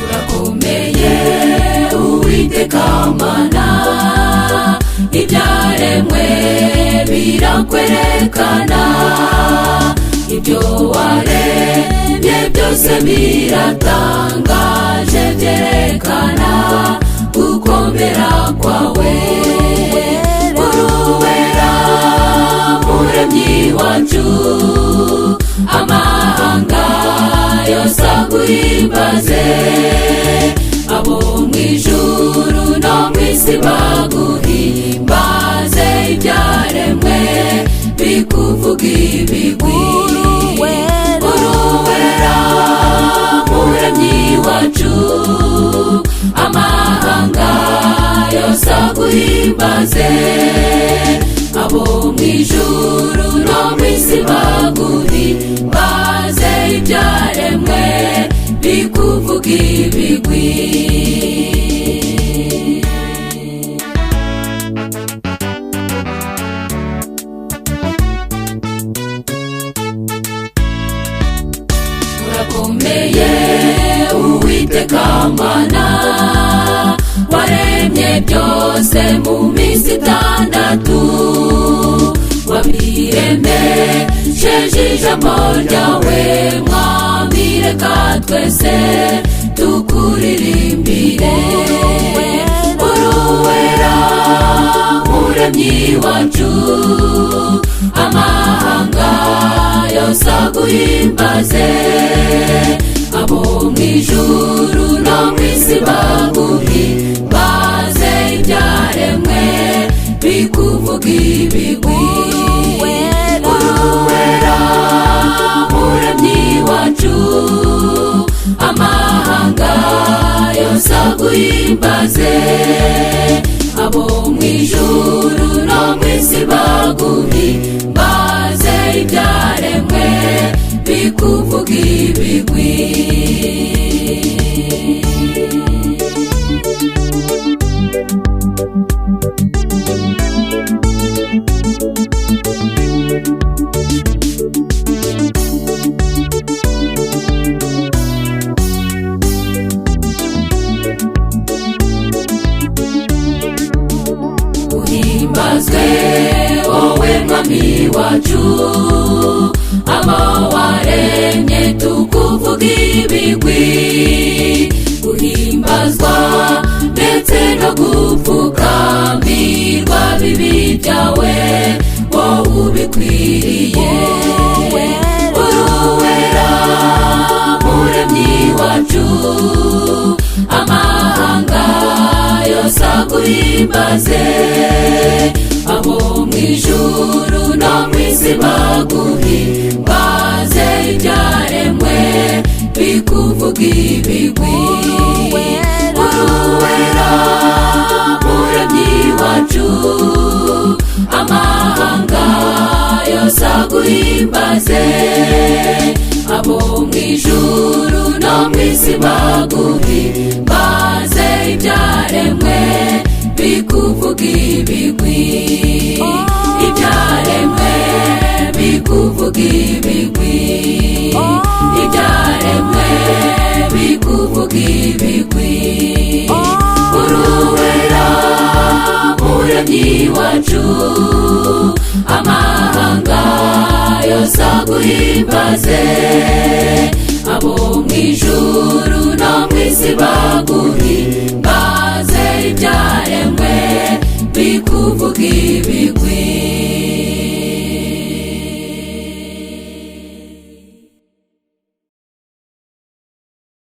urakomeye Uwiteka Mana, ibyaremwe birakwerekana, ibyo waremye byose biratangaje, byerekana gukomera kwawe. Uruwera Muremyi wacu, amahanga yose aguhimbaze, abo mw'ijuru no mw'isi baguhimbaze, ibyaremwe bikuvuga ibigwi. Uruwera Muremyi wacu, amahanga yose aguhimbaze, abo mw'ijuru no mw'isi baguhimbaze, ibyaremwe bikuvuga ibigwi. urakomeye Uwiteka Mana, waremye byose mu minsi itandatu, wabiremesheje ijambo ryawe. Mwami reka twese tukuririmbire. Uruwera Muremyi wacu, amahanga yose aguhimbaze, abo mw'ijuru no mw'isi baguhimbaze, ibyaremwe bikuvuga ibigwi. Uruwera Muremyi wacu, amahanga yose aguhimbaze, abo mw'ijuru no mw'isi baguhimbaze, ibyaremwe bikuvuga ibigwi. uhimbazwe wowe Mwami wacu, abo waremye tukuvuga ibigwi. Uhimbazwa ndetse no gupfukamirwa, bibi byawe wowe ubikwiriye. Uruwera Muremyi wacu, amahanga yose aguhimbaze, abo mw'ijuru no mw'isi baguhimbaze, ibyaremwe bikuvuga ibigwi. Uruwera Muremyi wacu, amahanga yose aguhimbaze, abo mw'ijuru no mw'isi baguhimbaze, ibyaremwe bikuvuga ibigwi. Ibyaremwe bikuvuga ibigwi, ibyaremwe bikuvuga ibigwi. Uruwera Muremyi wacu, amahanga yose aguhimbaze, abo mw'ijuru no mw'isi baguhimbaze,